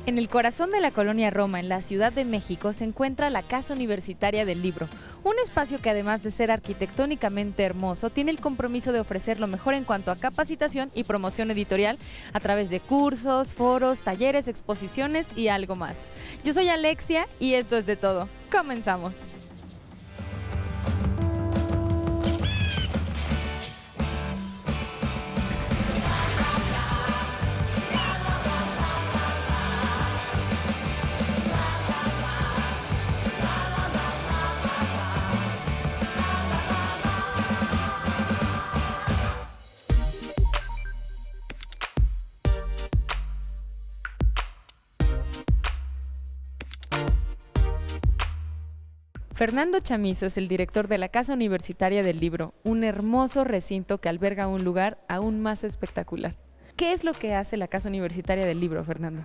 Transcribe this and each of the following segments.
En el corazón de la colonia Roma, en la Ciudad de México, se encuentra la Casa Universitaria del Libro, un espacio que además de ser arquitectónicamente hermoso, tiene el compromiso de ofrecer lo mejor en cuanto a capacitación y promoción editorial a través de cursos, foros, talleres, exposiciones y algo más. Yo soy Alexia y esto es De Todo. Comenzamos. Fernando Chamizo es el director de la Casa Universitaria del Libro, un hermoso recinto que alberga un lugar aún más espectacular. ¿Qué es lo que hace la Casa Universitaria del Libro, Fernando?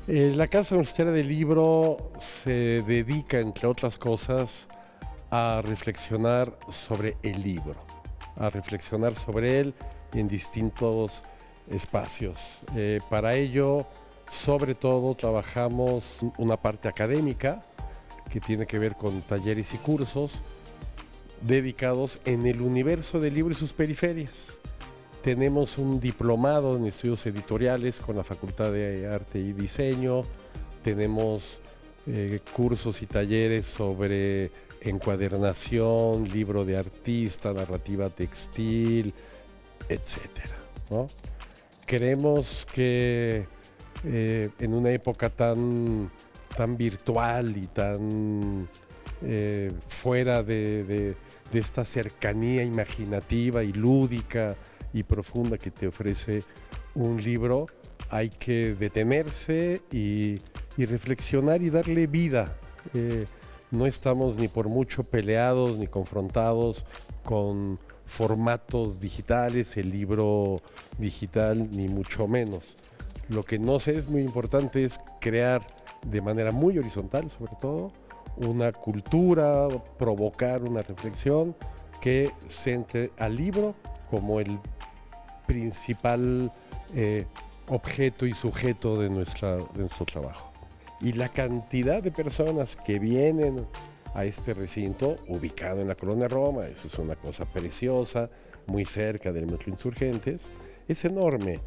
La Casa Universitaria del Libro se dedica, entre otras cosas, a reflexionar sobre el libro, a reflexionar sobre él en distintos espacios. Para ello, sobre todo, trabajamos una parte académica, que tiene que ver con talleres y cursos dedicados en el universo del libro y sus periferias. Tenemos un diplomado en estudios editoriales con la Facultad de Arte y Diseño, tenemos cursos y talleres sobre encuadernación, libro de artista, narrativa textil, etcétera, ¿no? Creemos que en una época tan virtual y tan fuera de esta cercanía imaginativa y lúdica y profunda que te ofrece un libro, hay que detenerse y reflexionar y darle vida. No estamos ni por mucho peleados ni confrontados con formatos digitales, el libro digital, ni mucho menos. Lo que nos es muy importante es crear de manera muy horizontal, sobre todo, una cultura, provocar una reflexión que centre al libro como el principal objeto y sujeto de nuestro trabajo. Y la cantidad de personas que vienen a este recinto, ubicado en la colonia Roma, eso es una cosa preciosa, muy cerca del Metro Insurgentes, es enorme.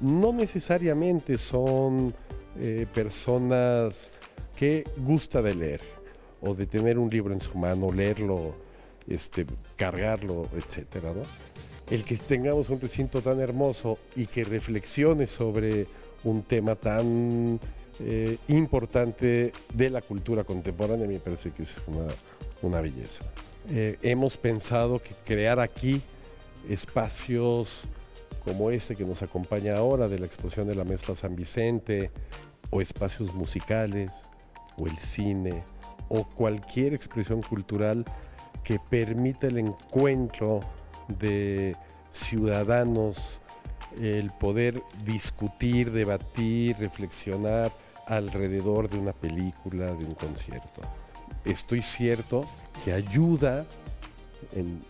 No necesariamente son personas que gusta de leer o de tener un libro en su mano, leerlo, cargarlo, etcétera, ¿no? El que tengamos un recinto tan hermoso y que reflexione sobre un tema tan importante de la cultura contemporánea me parece que es una belleza. Hemos pensado que crear aquí espacios como este que nos acompaña ahora de la exposición de la Mezcla San Vicente, o espacios musicales, o el cine, o cualquier expresión cultural que permita el encuentro de ciudadanos, el poder discutir, debatir, reflexionar alrededor de una película, de un concierto. Estoy cierto que ayuda, en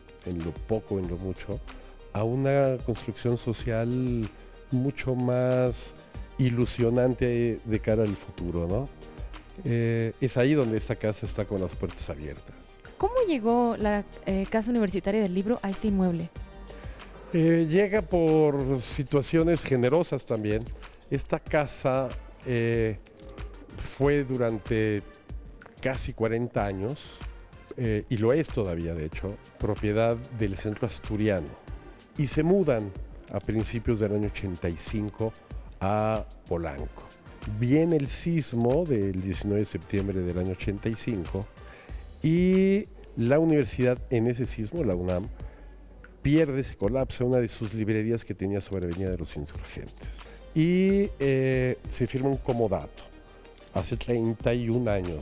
lo poco, en lo mucho, a una construcción social mucho más ilusionante de cara al futuro, ¿no? Es ahí donde esta casa está con las puertas abiertas. ¿Cómo llegó la Casa Universitaria del Libro a este inmueble? Llega por situaciones generosas también. Esta casa fue durante casi 40 años, y lo es todavía de hecho, propiedad del Centro Asturiano. Y se mudan a principios del año 85 a Polanco. Viene el sismo del 19 de septiembre del año 85 y la universidad en ese sismo, la UNAM, se colapsa una de sus librerías que tenía sobre Avenida de los Insurgentes. Y se firma un comodato hace 31 años.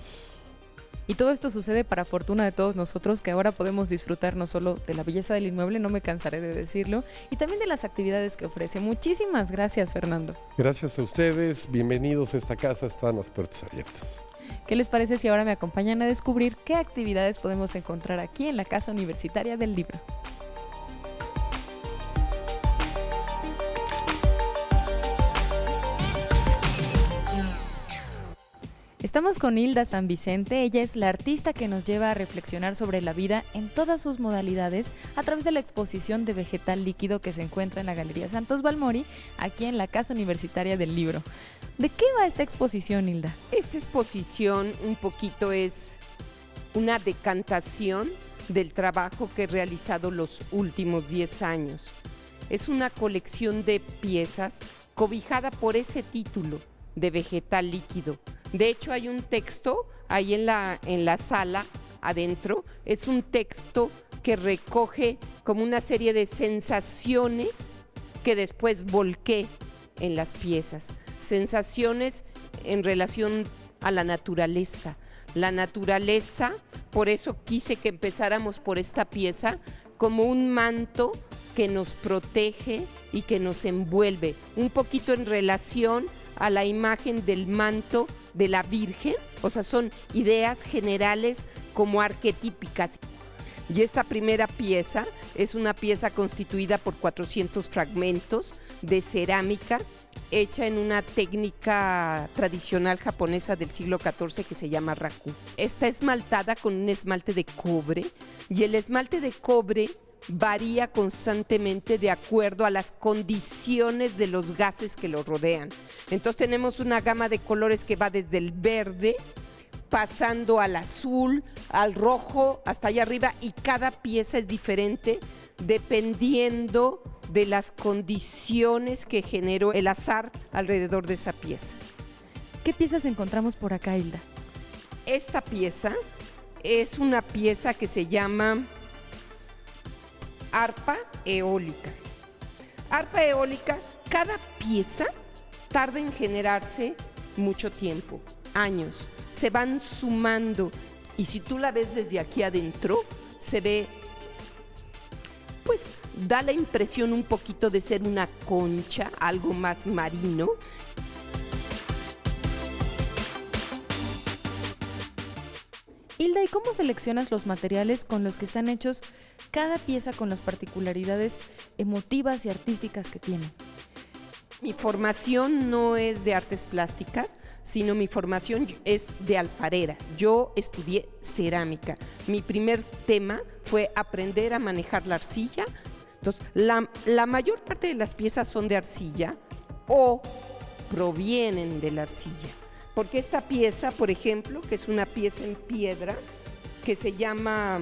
Y todo esto sucede para fortuna de todos nosotros, que ahora podemos disfrutar no solo de la belleza del inmueble, no me cansaré de decirlo, y también de las actividades que ofrece. Muchísimas gracias, Fernando. Gracias a ustedes, bienvenidos a esta casa, están las puertas abiertas. ¿Qué les parece si ahora me acompañan a descubrir qué actividades podemos encontrar aquí en la Casa Universitaria del Libro? Estamos con Hilda San Vicente. Ella es la artista que nos lleva a reflexionar sobre la vida en todas sus modalidades a través de la exposición de vegetal líquido que se encuentra en la Galería Santos Balmori, aquí en la Casa Universitaria del Libro. ¿De qué va esta exposición, Hilda? Esta exposición un poquito es una decantación del trabajo que he realizado los últimos 10 años. Es una colección de piezas cobijada por ese título de vegetal líquido. De hecho, hay un texto ahí en la sala adentro. Es un texto que recoge como una serie de sensaciones que después volqué en las piezas. Sensaciones en relación a la naturaleza. La naturaleza, por eso quise que empezáramos por esta pieza, como un manto que nos protege y que nos envuelve. Un poquito en relación a la imagen del manto de la Virgen, o sea, son ideas generales como arquetípicas. Y esta primera pieza es una pieza constituida por 400 fragmentos de cerámica hecha en una técnica tradicional japonesa del siglo XIV que se llama raku. Está esmaltada con un esmalte de cobre y el esmalte de cobre varía constantemente de acuerdo a las condiciones de los gases que lo rodean. Entonces tenemos una gama de colores que va desde el verde, pasando al azul, al rojo, hasta allá arriba, y cada pieza es diferente dependiendo de las condiciones que generó el azar alrededor de esa pieza. ¿Qué piezas encontramos por acá, Hilda? Esta pieza es una pieza que se llama arpa eólica. Arpa eólica, cada pieza tarda en generarse mucho tiempo, años. Se van sumando y si tú la ves desde aquí adentro, se ve, pues da la impresión un poquito de ser una concha, algo más marino. Hilda, ¿y cómo seleccionas los materiales con los que están hechos cada pieza con las particularidades emotivas y artísticas que tiene? Mi formación no es de artes plásticas, sino mi formación es de alfarera. Yo estudié cerámica. Mi primer tema fue aprender a manejar la arcilla. Entonces, la mayor parte de las piezas son de arcilla o provienen de la arcilla. Porque esta pieza, por ejemplo, que es una pieza en piedra que se llama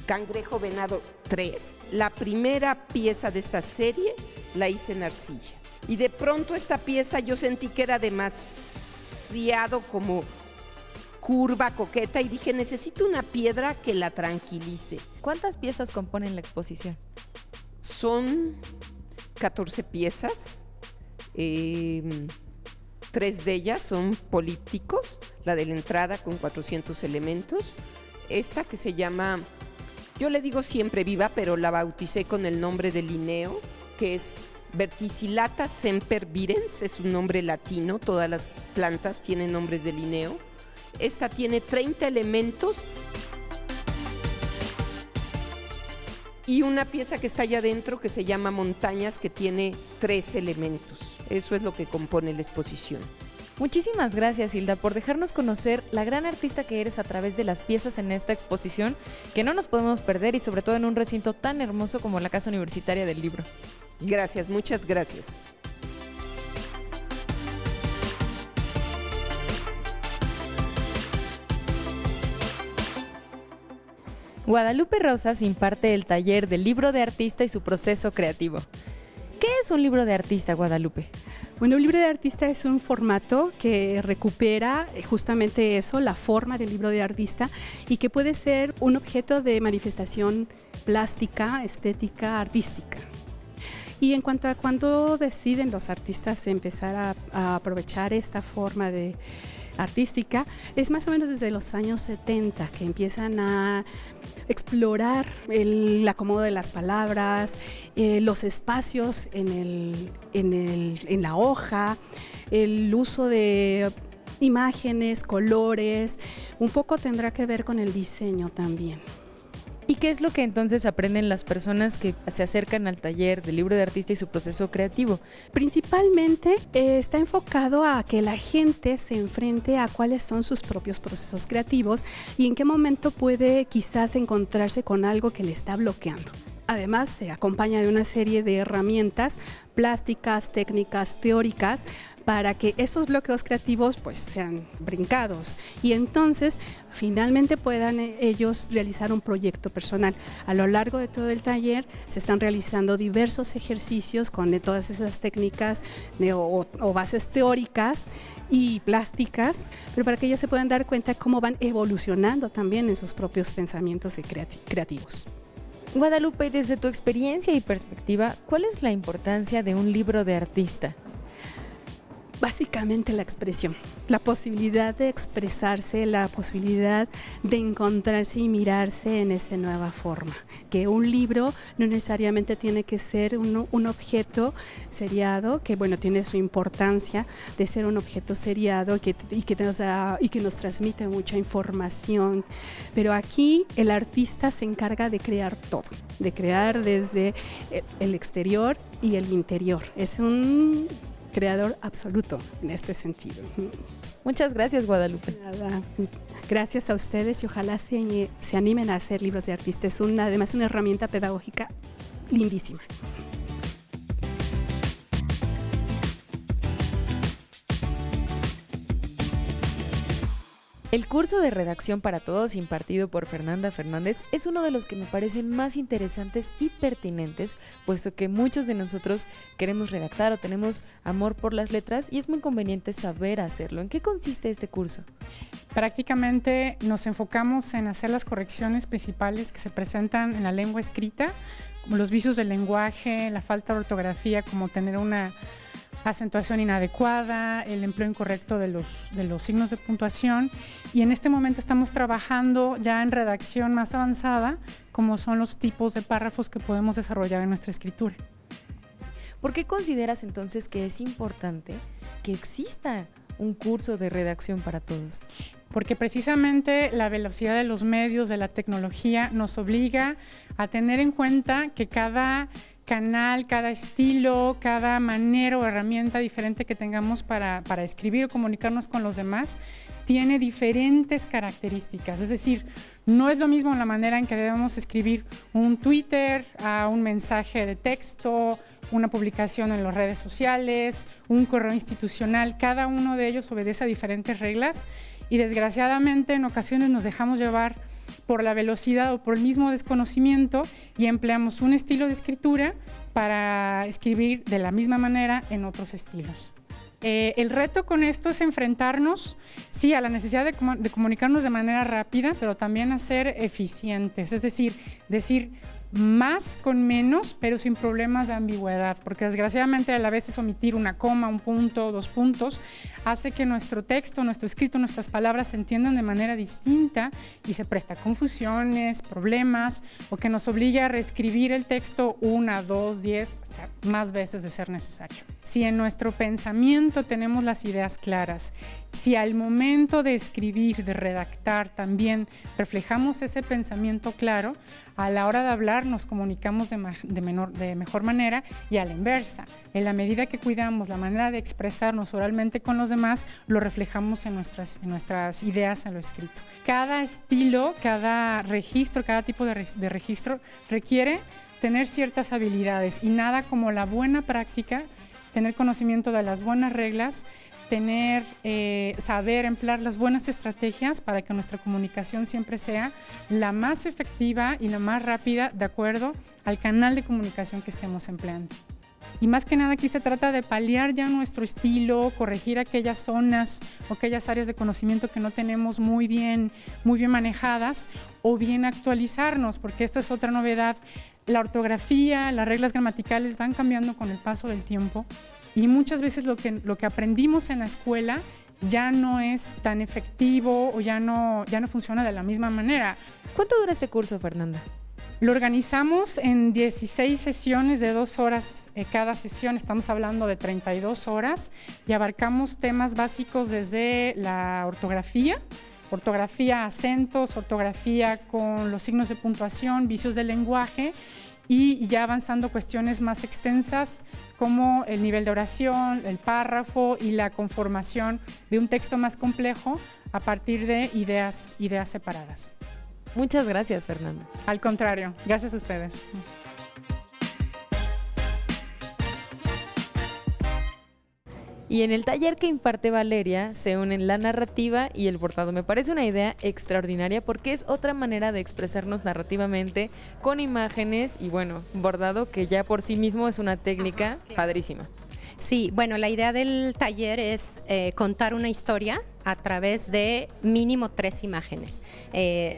Cangrejo Venado 3, la primera pieza de esta serie la hice en arcilla. Y de pronto esta pieza yo sentí que era demasiado como curva, coqueta, y dije, necesito una piedra que la tranquilice. ¿Cuántas piezas componen la exposición? Son 14 piezas. 3 de ellas son polípticos, la de la entrada con 400 elementos. Esta que se llama, yo le digo siempre viva, pero la bauticé con el nombre de Linneo, que es Verticillata semper virens, es un nombre latino, todas las plantas tienen nombres de Linneo. Esta tiene 30 elementos y una pieza que está allá adentro que se llama Montañas, que tiene 3 elementos. Eso es lo que compone la exposición. Muchísimas gracias, Hilda, por dejarnos conocer la gran artista que eres a través de las piezas en esta exposición, que no nos podemos perder y sobre todo en un recinto tan hermoso como la Casa Universitaria del Libro. Gracias, muchas gracias. Guadalupe Rosas imparte el taller del libro de artista y su proceso creativo. ¿Qué es un libro de artista, Guadalupe? Bueno, un libro de artista es un formato que recupera justamente eso, la forma del libro de artista, y que puede ser un objeto de manifestación plástica, estética, artística. Y en cuanto a cuándo deciden los artistas empezar a aprovechar esta forma de artística, es más o menos desde los años 70 que empiezan a explorar el acomodo de las palabras, los espacios en la hoja, el uso de imágenes, colores, un poco tendrá que ver con el diseño también. ¿Y qué es lo que entonces aprenden las personas que se acercan al taller del libro de artista y su proceso creativo? Principalmente está enfocado a que la gente se enfrente a cuáles son sus propios procesos creativos y en qué momento puede quizás encontrarse con algo que le está bloqueando. Además, se acompaña de una serie de herramientas plásticas, técnicas, teóricas, para que esos bloqueos creativos pues sean brincados y entonces finalmente puedan ellos realizar un proyecto personal. A lo largo de todo el taller se están realizando diversos ejercicios con todas esas técnicas o bases teóricas y plásticas, pero para que ellos se puedan dar cuenta cómo van evolucionando también en sus propios pensamientos creativos. Guadalupe, desde tu experiencia y perspectiva, ¿cuál es la importancia de un libro de artista? Básicamente la expresión, la posibilidad de expresarse, la posibilidad de encontrarse y mirarse en esa nueva forma. Que un libro no necesariamente tiene que ser un objeto seriado, que bueno, tiene su importancia de ser un objeto seriado y que nos transmite mucha información. Pero aquí el artista se encarga de crear todo, de crear desde el exterior y el interior. Es un creador absoluto en este sentido. Muchas gracias, Guadalupe. Nada. Gracias a ustedes y ojalá se animen a hacer libros de artista. Es además una herramienta pedagógica lindísima. El curso de redacción para todos impartido por Fernanda Fernández es uno de los que me parecen más interesantes y pertinentes, puesto que muchos de nosotros queremos redactar o tenemos amor por las letras y es muy conveniente saber hacerlo. ¿En qué consiste este curso? Prácticamente nos enfocamos en hacer las correcciones principales que se presentan en la lengua escrita, como los vicios del lenguaje, la falta de ortografía, como tener una acentuación inadecuada, el empleo incorrecto de los signos de puntuación, y en este momento estamos trabajando ya en redacción más avanzada, como son los tipos de párrafos que podemos desarrollar en nuestra escritura. ¿Por qué consideras entonces que es importante que exista un curso de redacción para todos? Porque precisamente la velocidad de los medios, de la tecnología, nos obliga a tener en cuenta que cada canal, cada estilo, cada manera o herramienta diferente que tengamos para escribir o comunicarnos con los demás tiene diferentes características. Es decir, no es lo mismo la manera en que debemos escribir un Twitter, a un mensaje de texto, una publicación en las redes sociales, un correo institucional. Cada uno de ellos obedece a diferentes reglas y desgraciadamente en ocasiones nos dejamos llevar por la velocidad o por el mismo desconocimiento y empleamos un estilo de escritura para escribir de la misma manera en otros estilos. El reto con esto es enfrentarnos, sí, a la necesidad de comunicarnos de manera rápida, pero también a ser eficientes, es decir, más con menos, pero sin problemas de ambigüedad, porque desgraciadamente a la vez omitir una coma, un punto, 2 puntos, hace que nuestro texto, nuestro escrito, nuestras palabras se entiendan de manera distinta y se presta a confusiones, problemas, o que nos obligue a reescribir el texto 1, 2, 10, hasta más veces de ser necesario. Si en nuestro pensamiento tenemos las ideas claras, si al momento de escribir, de redactar, también reflejamos ese pensamiento claro, a la hora de hablar nos comunicamos de mejor manera y a la inversa. En la medida que cuidamos la manera de expresarnos oralmente con los demás, lo reflejamos en nuestras ideas en lo escrito. Cada estilo, cada registro, cada tipo de registro requiere tener ciertas habilidades y nada como la buena práctica, tener conocimiento de las buenas reglas, saber emplear las buenas estrategias para que nuestra comunicación siempre sea la más efectiva y la más rápida de acuerdo al canal de comunicación que estemos empleando. Y más que nada aquí se trata de paliar ya nuestro estilo, corregir aquellas zonas o aquellas áreas de conocimiento que no tenemos muy bien manejadas o bien actualizarnos, porque esta es otra novedad. La ortografía, las reglas gramaticales van cambiando con el paso del tiempo y muchas veces lo que aprendimos en la escuela ya no es tan efectivo o ya no funciona de la misma manera. ¿Cuánto dura este curso, Fernanda? Lo organizamos en 16 sesiones de 2 horas cada sesión, estamos hablando de 32 horas y abarcamos temas básicos desde la ortografía, ortografía, acentos, ortografía con los signos de puntuación, vicios del lenguaje, y ya avanzando cuestiones más extensas como el nivel de oración, el párrafo y la conformación de un texto más complejo a partir de ideas separadas. Muchas gracias, Fernanda. Al contrario, gracias a ustedes. Y en el taller que imparte Valeria se unen la narrativa y el bordado. Me parece una idea extraordinaria porque es otra manera de expresarnos narrativamente con imágenes y bueno, bordado que ya por sí mismo es una técnica padrísima. Sí, bueno, la idea del taller es contar una historia a través de mínimo 3 imágenes.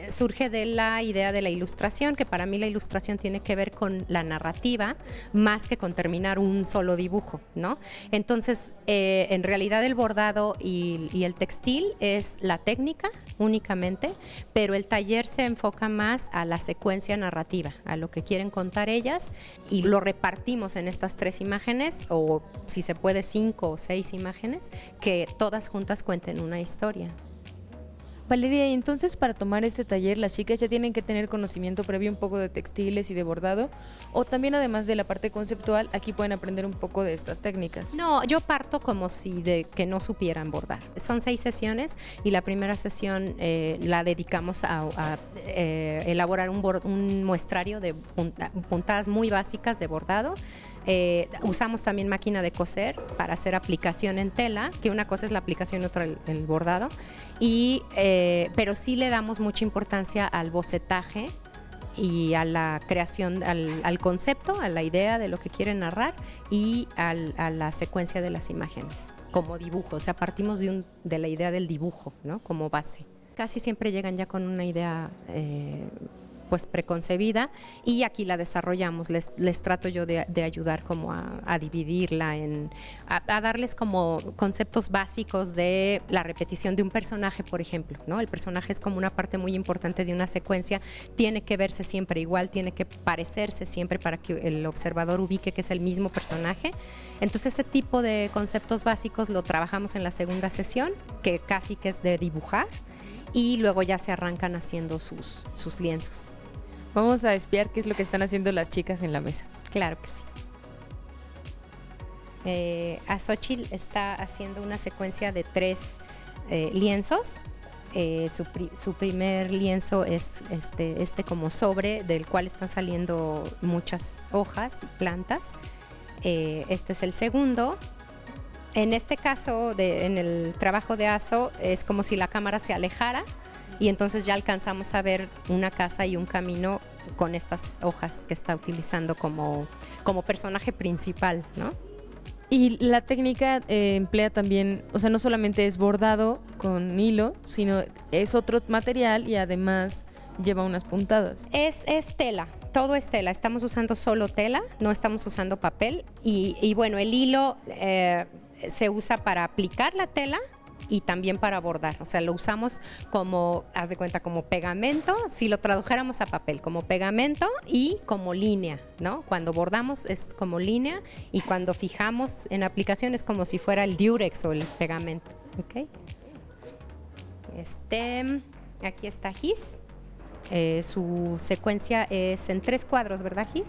Surge de la idea de la ilustración, que para mí la ilustración tiene que ver con la narrativa más que con terminar un solo dibujo, ¿no? Entonces, en realidad el bordado y el textil es la técnica únicamente, pero el taller se enfoca más a la secuencia narrativa, a lo que quieren contar ellas, y lo repartimos en estas 3 imágenes, o si se puede 5 o 6 imágenes, que todas juntas cuenten una historia. Valeria, y entonces para tomar este taller las chicas ya tienen que tener conocimiento previo un poco de textiles y de bordado, o también además de la parte conceptual, aquí pueden aprender un poco de estas técnicas. No, yo parto como si de que no supieran bordar. Son 6 sesiones y la primera sesión la dedicamos a elaborar un muestrario de puntadas muy básicas de bordado. Usamos también máquina de coser para hacer aplicación en tela, que una cosa es la aplicación y otra el bordado, pero sí le damos mucha importancia al bocetaje y a la creación, al concepto, a la idea de lo que quieren narrar y a la secuencia de las imágenes como dibujo. O sea, partimos de la idea del dibujo, ¿no? Como base. Casi siempre llegan ya con una idea pues preconcebida, y aquí la desarrollamos. Les trato yo de ayudar como a dividirla, a darles como conceptos básicos de la repetición de un personaje, por ejemplo, ¿no? El personaje es como una parte muy importante de una secuencia, tiene que verse siempre igual, tiene que parecerse siempre para que el observador ubique que es el mismo personaje. Entonces ese tipo de conceptos básicos lo trabajamos en la segunda sesión, que casi que es de dibujar, y luego ya se arrancan haciendo sus lienzos. Vamos a espiar qué es lo que están haciendo las chicas en la mesa. Claro que sí. Xochitl está haciendo una secuencia de 3 lienzos. Su primer lienzo es este como sobre, del cual están saliendo muchas hojas y plantas. Este es el segundo. En este caso, en el trabajo de Azo, es como si la cámara se alejara y entonces ya alcanzamos a ver una casa y un camino con estas hojas que está utilizando como personaje principal, ¿no? Y la técnica emplea también, o sea, no solamente es bordado con hilo, sino es otro material y además lleva unas puntadas. Es tela, todo es tela. Estamos usando solo tela, no estamos usando papel. Y bueno, el hilo se usa para aplicar la tela y también para bordar. O sea, lo usamos como, haz de cuenta, como pegamento, si lo tradujéramos a papel, como pegamento y como línea, ¿no? Cuando bordamos es como línea y cuando fijamos en aplicación es como si fuera el diurex o el pegamento, ¿ok? Aquí está Gis. Su secuencia es en 3 cuadros, ¿verdad, Gis?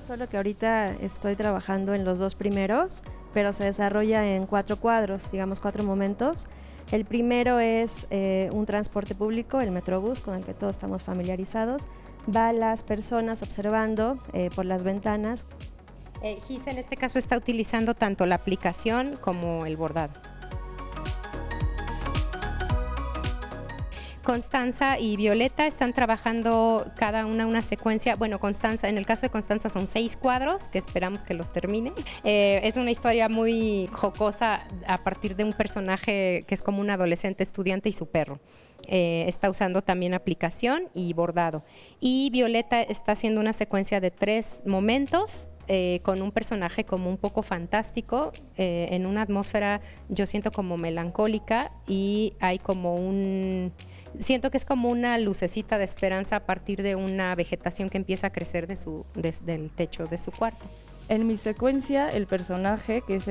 Solo que ahorita estoy trabajando en los 2 primeros, pero se desarrolla en 4 cuadros, digamos 4 momentos. El primero es un transporte público, el Metrobús, con el que todos estamos familiarizados. Va las personas observando por las ventanas. Gis en este caso está utilizando tanto la aplicación como el bordado. Constanza y Violeta están trabajando cada una secuencia. Bueno, Constanza, en el caso de Constanza son 6 cuadros que esperamos que los termine. Es una historia muy jocosa a partir de un personaje que es como un adolescente estudiante y su perro. Está usando también aplicación y bordado. Y Violeta está haciendo una secuencia de 3 momentos con un personaje como un poco fantástico, en una atmósfera yo siento como melancólica, y hay como siento que es como una lucecita de esperanza a partir de una vegetación que empieza a crecer desde el techo de su cuarto. En mi secuencia, el personaje, que es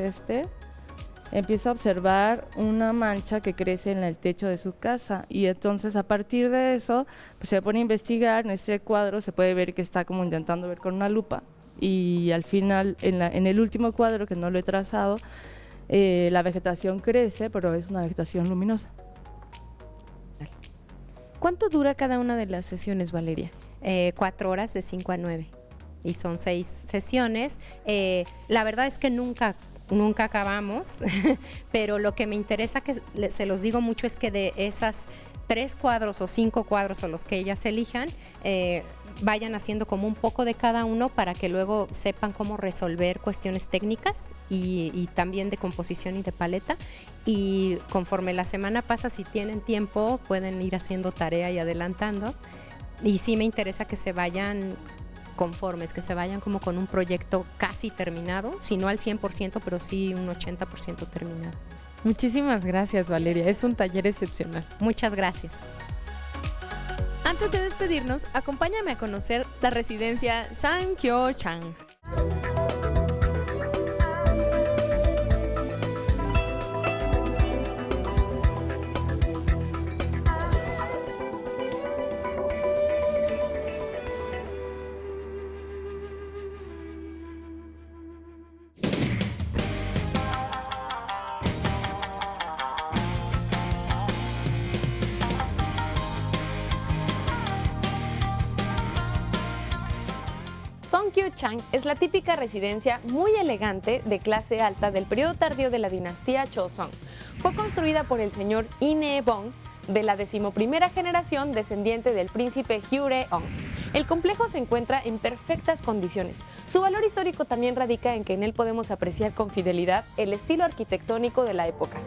empieza a observar una mancha que crece en el techo de su casa y entonces a partir de eso pues, se pone a investigar. En este cuadro se puede ver que está como intentando ver con una lupa y al final en el último cuadro, que no lo he trazado, la vegetación crece, pero es una vegetación luminosa. ¿Cuánto dura cada una de las sesiones, Valeria? 4 horas de 5 a 9 y son 6 sesiones. La verdad es que nunca acabamos, pero lo que me interesa, que se los digo mucho, es que de esas 3 cuadros o 5 cuadros o los que ellas elijan, vayan haciendo como un poco de cada uno para que luego sepan cómo resolver cuestiones técnicas y también de composición y de paleta. Y conforme la semana pasa, si tienen tiempo, pueden ir haciendo tarea y adelantando. Y sí me interesa que se vayan conformes, que se vayan como con un proyecto casi terminado, si no al 100%, pero sí un 80% terminado. Muchísimas gracias, Valeria. Es un taller excepcional. Muchas gracias. Antes de despedirnos, acompáñame a conocer la residencia Sankyo Chang. Sankyo Chang es la típica residencia muy elegante de clase alta del periodo tardío de la dinastía Joseon. Fue construida por el señor Ine Bong, de la 11ª generación descendiente del príncipe Hyureong. El complejo se encuentra en perfectas condiciones. Su valor histórico también radica en que en él podemos apreciar con fidelidad el estilo arquitectónico de la época.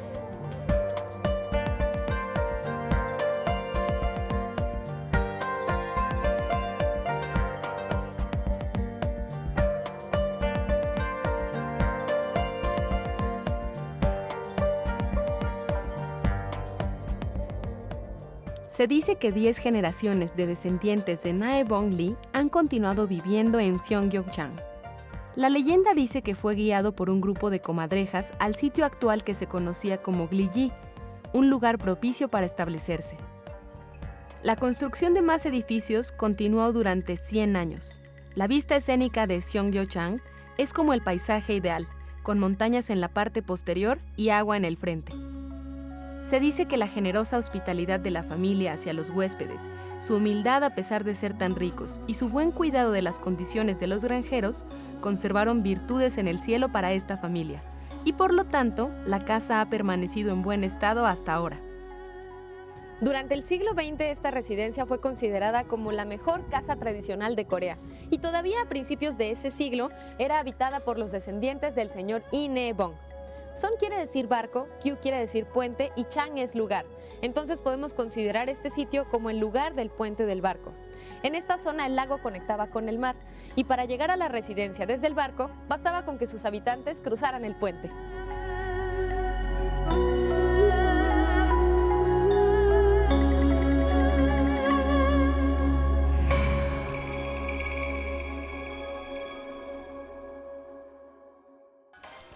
Se dice que 10 generaciones de descendientes de Nae Bong Lee han continuado viviendo en Seonggyeongchang. La leyenda dice que fue guiado por un grupo de comadrejas al sitio actual que se conocía como Gleji, un lugar propicio para establecerse. La construcción de más edificios continuó durante 100 años. La vista escénica de Seonggyeongchang es como el paisaje ideal, con montañas en la parte posterior y agua en el frente. Se dice que la generosa hospitalidad de la familia hacia los huéspedes, su humildad a pesar de ser tan ricos y su buen cuidado de las condiciones de los granjeros conservaron virtudes en el cielo para esta familia, y por lo tanto, la casa ha permanecido en buen estado hasta ahora. Durante el siglo XX, esta residencia fue considerada como la mejor casa tradicional de Corea, y todavía a principios de ese siglo era habitada por los descendientes del señor Ine Bong. Son quiere decir barco, Kyu quiere decir puente y Chang es lugar. Entonces podemos considerar este sitio como el lugar del puente del barco. En esta zona el lago conectaba con el mar y para llegar a la residencia desde el barco bastaba con que sus habitantes cruzaran el puente.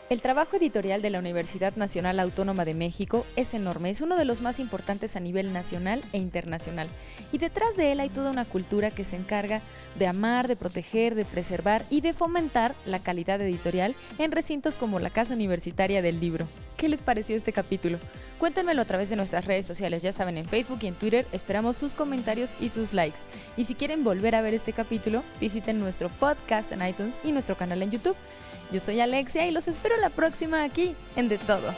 El trabajo editorial de la Universidad Nacional Autónoma de México es enorme, es uno de los más importantes a nivel nacional e internacional. Y detrás de él hay toda una cultura que se encarga de amar, de proteger, de preservar y de fomentar la calidad editorial en recintos como la Casa Universitaria del Libro. ¿Qué les pareció este capítulo? Cuéntenmelo a través de nuestras redes sociales, ya saben, en Facebook y en Twitter esperamos sus comentarios y sus likes. Y si quieren volver a ver este capítulo, visiten nuestro podcast en iTunes y nuestro canal en YouTube. Yo soy Alexia y los espero la próxima aquí en De Todo.